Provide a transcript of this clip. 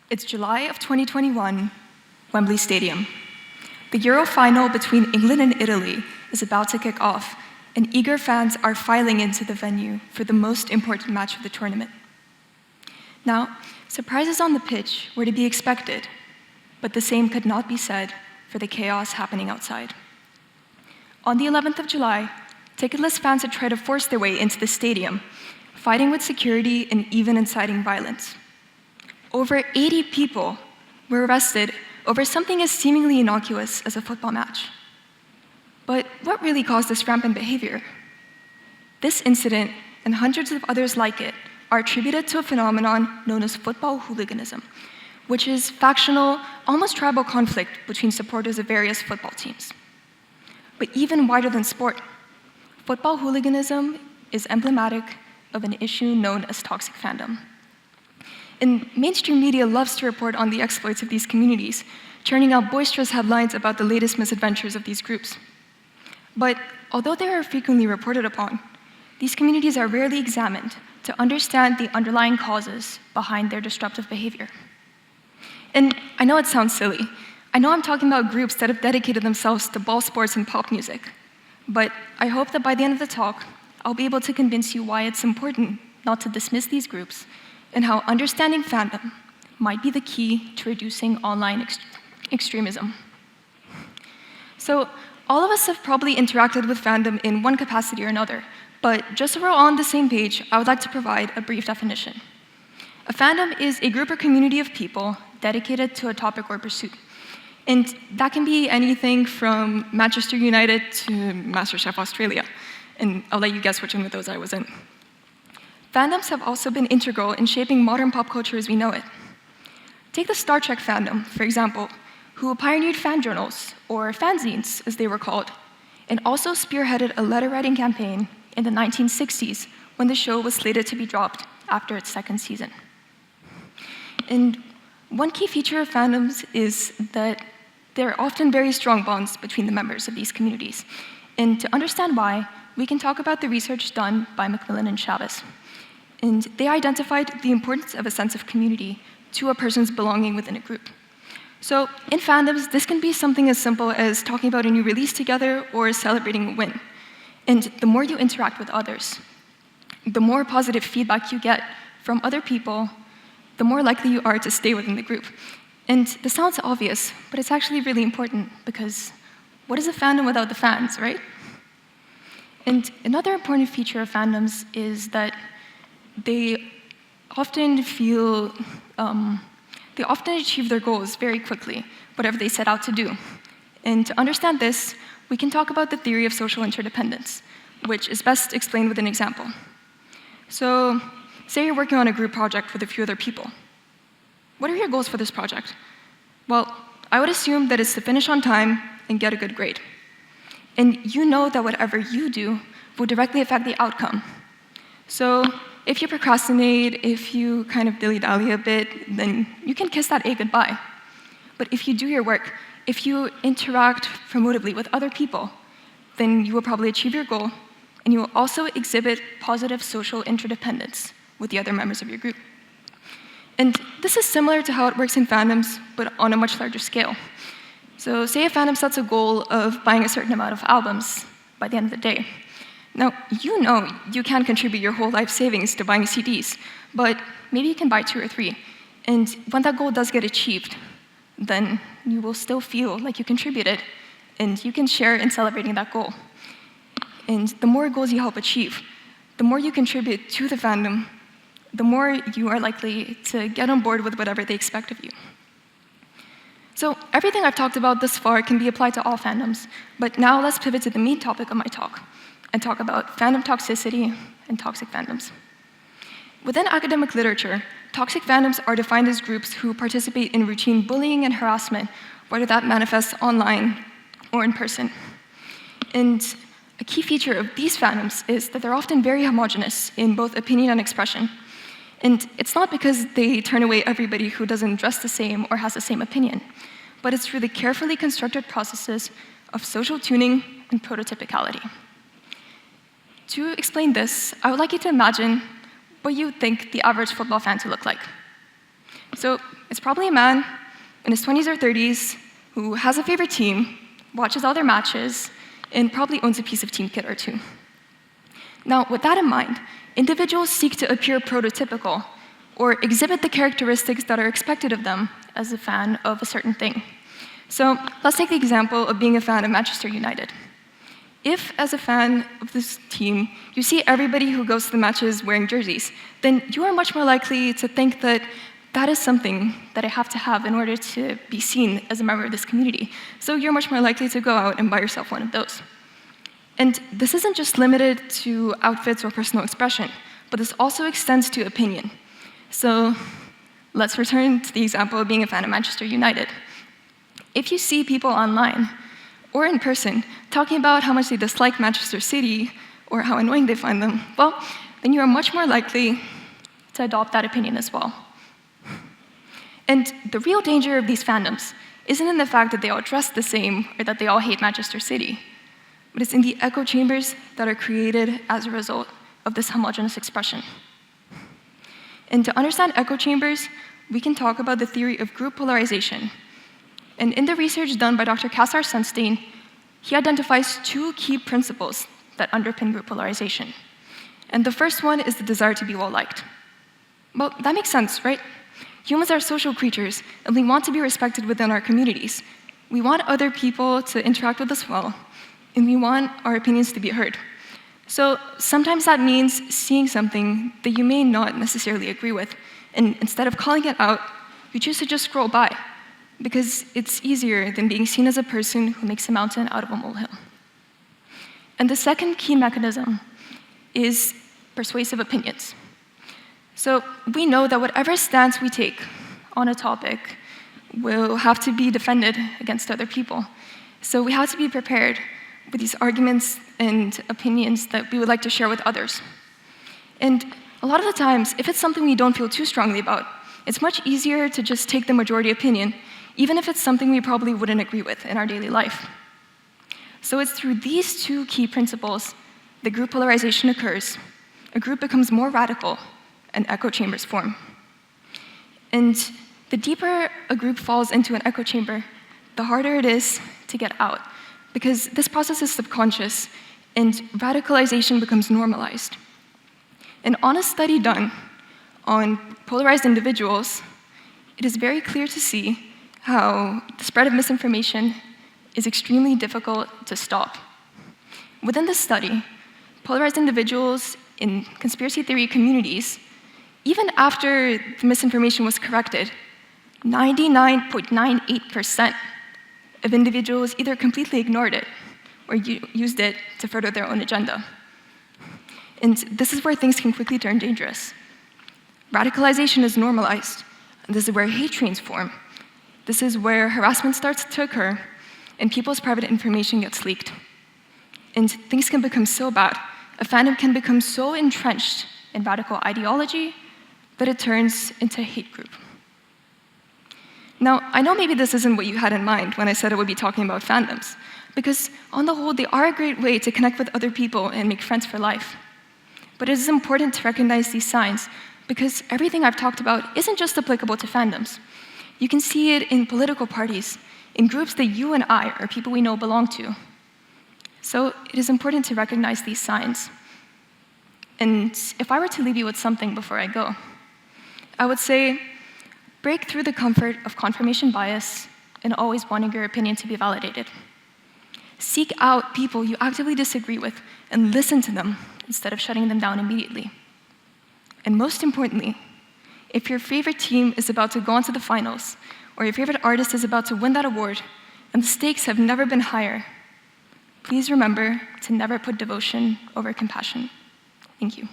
It's July of 2021, Wembley Stadium. The Euro final between England and Italy is about to kick off, and eager fans are filing into the venue for the most important match of the tournament. Now, surprises on the pitch were to be expected, but the same could not be said for the chaos happening outside. On the 11th of July, ticketless fans had tried to force their way into the stadium, fighting with security and even inciting violence. Over 80 people were arrested over something as seemingly innocuous as a football match. But what really caused this rampant behavior? This incident, and hundreds of others like it, are attributed to a phenomenon known as football hooliganism, which is factional, almost tribal conflict between supporters of various football teams. But even wider than sport, football hooliganism is emblematic of an issue known as toxic fandom. And mainstream media loves to report on the exploits of these communities, churning out boisterous headlines about the latest misadventures of these groups. But although they are frequently reported upon, these communities are rarely examined to understand the underlying causes behind their disruptive behavior. And I know it sounds silly. I know I'm talking about groups that have dedicated themselves to ball sports and pop music. But I hope that by the end of the talk, I'll be able to convince you why it's important not to dismiss these groups and how understanding fandom might be the key to reducing online extremism. So all of us have probably interacted with fandom in one capacity or another, but just so we're all on the same page, I would like to provide a brief definition. A fandom is a group or community of people dedicated to a topic or pursuit. And that can be anything from Manchester United to MasterChef Australia. And I'll let you guess which one of those I was in. Fandoms have also been integral in shaping modern pop culture as we know it. Take the Star Trek fandom, for example, who pioneered fan journals, or fanzines as they were called, and also spearheaded a letter-writing campaign in the 1960s when the show was slated to be dropped after its second season. And one key feature of fandoms is that there are often very strong bonds between the members of these communities. And to understand why, we can talk about the research done by Macmillan and Chavez. And they identified the importance of a sense of community to a person's belonging within a group. So in fandoms, this can be something as simple as talking about a new release together or celebrating a win. And the more you interact with others, the more positive feedback you get from other people, the more likely you are to stay within the group. And this sounds obvious, but it's actually really important because what is a fandom without the fans, right? And another important feature of fandoms is that they often achieve their goals very quickly, whatever they set out to do. And to understand this, we can talk about the theory of social interdependence, which is best explained with an example. So, say you're working on a group project with a few other people. What are your goals for this project? Well, I would assume that it's to finish on time and get a good grade. And you know that whatever you do will directly affect the outcome. So if you procrastinate, if you kind of dilly-dally a bit, then you can kiss that A goodbye. But if you do your work, if you interact promotively with other people, then you will probably achieve your goal, and you will also exhibit positive social interdependence with the other members of your group. And this is similar to how it works in fandoms, but on a much larger scale. So say a fandom sets a goal of buying a certain amount of albums by the end of the day. Now, you know you can't contribute your whole life savings to buying CDs, but maybe you can buy 2 or 3. And when that goal does get achieved, then you will still feel like you contributed, and you can share in celebrating that goal. And the more goals you help achieve, the more you contribute to the fandom, the more you are likely to get on board with whatever they expect of you. So everything I've talked about thus far can be applied to all fandoms, but now let's pivot to the main topic of my talk and talk about fandom toxicity and toxic fandoms. Within academic literature, toxic fandoms are defined as groups who participate in routine bullying and harassment, whether that manifests online or in person. And a key feature of these fandoms is that they're often very homogeneous in both opinion and expression. And it's not because they turn away everybody who doesn't dress the same or has the same opinion, but it's through the carefully constructed processes of social tuning and prototypicality. To explain this, I would like you to imagine what you think the average football fan to look like. So it's probably a man in his 20s or 30s who has a favorite team, watches all their matches, and probably owns a piece of team kit or two. Now, with that in mind, individuals seek to appear prototypical or exhibit the characteristics that are expected of them as a fan of a certain thing. So let's take the example of being a fan of Manchester United. If, as a fan of this team, you see everybody who goes to the matches wearing jerseys, then you are much more likely to think that that is something that I have to have in order to be seen as a member of this community. So you're much more likely to go out and buy yourself one of those. And this isn't just limited to outfits or personal expression, but this also extends to opinion. So let's return to the example of being a fan of Manchester United. If you see people online or in person talking about how much they dislike Manchester City or how annoying they find them, well, then you are much more likely to adopt that opinion as well. And the real danger of these fandoms isn't in the fact that they all dress the same or that they all hate Manchester City, but it's in the echo chambers that are created as a result of this homogeneous expression. And to understand echo chambers, we can talk about the theory of group polarization. And in the research done by Dr. Kassar Sunstein, he identifies two key principles that underpin group polarization. And the first one is the desire to be well-liked. Well, that makes sense, right? Humans are social creatures, and we want to be respected within our communities. We want other people to interact with us well, and we want our opinions to be heard. So sometimes that means seeing something that you may not necessarily agree with, and instead of calling it out, you choose to just scroll by, because it's easier than being seen as a person who makes a mountain out of a molehill. And the second key mechanism is persuasive opinions. So we know that whatever stance we take on a topic will have to be defended against other people. So we have to be prepared with these arguments and opinions that we would like to share with others. And a lot of the times, if it's something we don't feel too strongly about, it's much easier to just take the majority opinion, even if it's something we probably wouldn't agree with in our daily life. So it's through these two key principles that group polarization occurs. A group becomes more radical, and echo chambers form. And the deeper a group falls into an echo chamber, the harder it is to get out, because this process is subconscious, and radicalization becomes normalized. And on a study done on polarized individuals, it is very clear to see how the spread of misinformation is extremely difficult to stop. Within this study, polarized individuals in conspiracy theory communities, even after the misinformation was corrected, 99.98% of individuals either completely ignored it or used it to further their own agenda. And this is where things can quickly turn dangerous. Radicalization is normalized, and this is where hate trains form. This is where harassment starts to occur, and people's private information gets leaked. And things can become so bad, a fandom can become so entrenched in radical ideology that it turns into a hate group. Now, I know maybe this isn't what you had in mind when I said I would be talking about fandoms, because on the whole, they are a great way to connect with other people and make friends for life. But it is important to recognize these signs, because everything I've talked about isn't just applicable to fandoms. You can see it in political parties, in groups that you and I, or people we know, belong to. So it is important to recognize these signs. And if I were to leave you with something before I go, I would say, break through the comfort of confirmation bias and always wanting your opinion to be validated. Seek out people you actively disagree with and listen to them instead of shutting them down immediately. And most importantly, if your favorite team is about to go on to the finals, or your favorite artist is about to win that award, and the stakes have never been higher, please remember to never put devotion over compassion. Thank you.